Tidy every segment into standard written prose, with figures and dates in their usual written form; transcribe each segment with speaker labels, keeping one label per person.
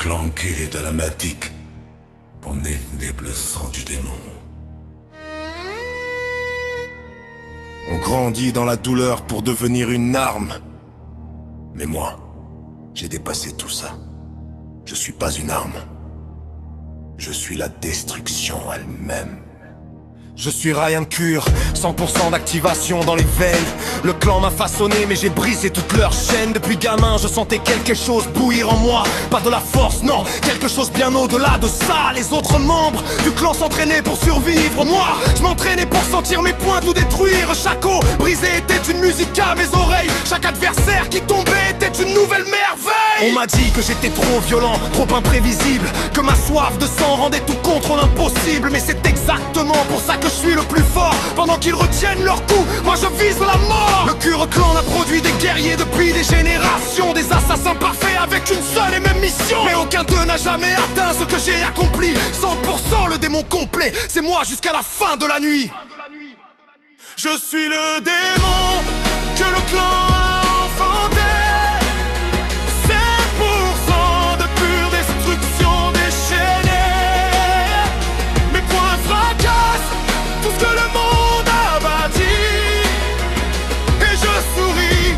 Speaker 1: clan K de la Matique, on est le sang du démon. On grandit dans la douleur pour devenir une arme. Mais moi, j'ai dépassé tout ça. Je suis pas une arme. Je suis la destruction elle-même.
Speaker 2: Je suis Ryan Cure, 100% d'activation dans les veines. Le clan m'a façonné mais j'ai brisé toutes leurs chaînes. Depuis gamin je sentais quelque chose bouillir en moi. Pas de la force, non, quelque chose bien au-delà de ça. Les autres membres du clan s'entraînaient pour survivre. Moi, je m'entraînais pour sentir mes poings tout détruire. Chaque os brisé était une musique à mes oreilles. Chaque adversaire qui tombait était une nouvelle merveille. On m'a dit que j'étais trop violent, trop imprévisible, que ma soif de sang rendait tout contre l'impossible. Mais c'est exactement pour ça que je suis le plus fort. Pendant qu'ils retiennent leur coup, moi je vise la mort. Le Cure Clan a produit des guerriers depuis des générations, des assassins parfaits avec une seule et même mission. Mais aucun d'eux n'a jamais atteint ce que j'ai accompli. 100% le démon complet, c'est moi jusqu'à la fin de la nuit. Je suis le démon que le clan a enfanté. 7% de pure destruction déchaînée. Mes poings fracassent tout ce que le monde a bâti. Et je souris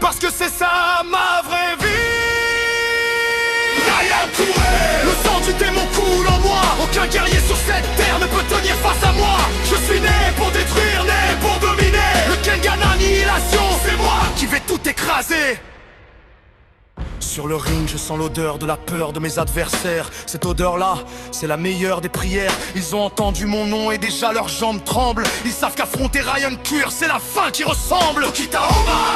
Speaker 2: parce que c'est ça ma vraie vie. Ryan Cure, le sang du démon coule en moi. Aucun guerrier sur cette terre ne peut tenir face à moi. Je suis né pour détruire, né pour dominer. Le Kengan Annihilation, c'est moi qui vais tout écraser. Sur le ring, je sens l'odeur de la peur de mes adversaires. Cette odeur-là, c'est la meilleure des prières. Ils ont entendu mon nom et déjà leurs jambes tremblent. Ils savent qu'affronter Ryan Cure, c'est la fin qui ressemble.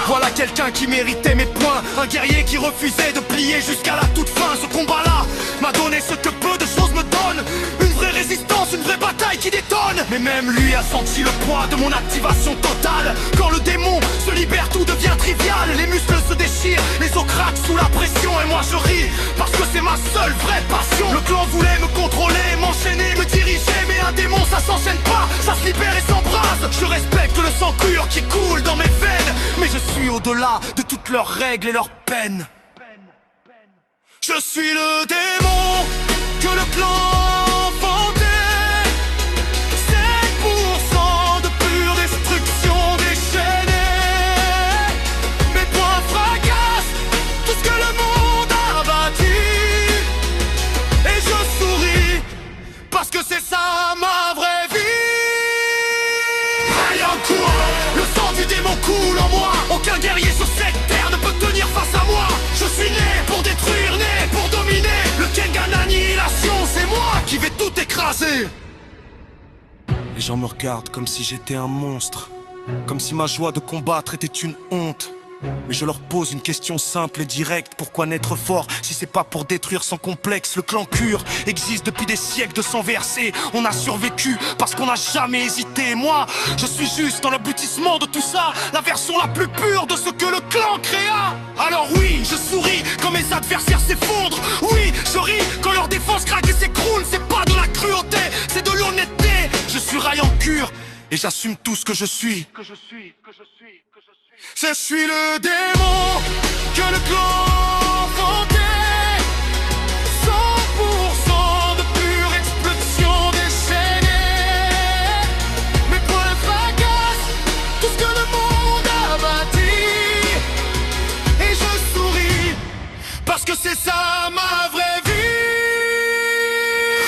Speaker 2: Voilà quelqu'un qui méritait mes points. Un guerrier qui refusait de plier jusqu'à la toute fin. Ce combat-là m'a donné ce que peu de choses me donnent. Une vraie résistance, une vraie bataille qui détonne. Mais même lui a senti le poids de mon activation totale. Quand le démon se libère, tout devient trivial. Les muscles se déchirent, les os craquent sous la pression. Et moi je ris, parce que c'est ma seule vraie passion. Le clan voulait me contrôler, m'enchaîner, me diriger. Mais un démon ça s'enchaîne pas, ça se libère et s'embrase. Je respecte le sang pur qui coule dans mes veines. Mais je suis au-delà de toutes leurs règles et leurs peines. Je suis le démon que le clan a enfanté. 7% de pure destruction déchaînée. Mes poings fracassent tout ce que le monde a bâti. Et je souris parce que c'est ça ma vraie vie. Ryan Cure, le sang du démon coule en moi. Aucun guerrier sur cette terre ne peut tenir face à moi. Je suis né pour détruire, né pour dominer. Le Kengan Annihilation, c'est moi qui vais tout écraser. Les gens me regardent comme si j'étais un monstre, comme si ma joie de combattre était une honte. Mais je leur pose une question simple et directe. Pourquoi naître fort si c'est pas pour détruire sans complexe? Le clan Cure existe depuis des siècles de sang versé. On a survécu parce qu'on n'a jamais hésité. Moi, je suis juste dans l'aboutissement de tout ça, la version la plus pure de ce que le clan créa. Alors oui, je souris quand mes adversaires s'effondrent. Oui, je ris quand leur défense craque et s'écroule. C'est pas de la cruauté, c'est de l'honnêteté. Je suis Ryan Cure et j'assume tout ce que je suis. Je suis le démon que le clan a enfanté. 100% de pure explosion déchaînée. Mes poings fracassent tout ce que le monde a bâti. Et je souris parce que c'est ça ma vraie vie.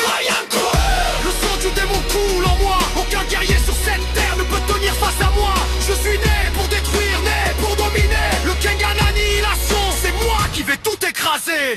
Speaker 2: Ryan Cure, le sang du démon coule en moi. Aucun guerrier sur cette terre ne peut tenir face à moi. Je suis né pour détruire, né pour dominer. Le Kengan Annihilation, c'est moi qui vais tout écraser.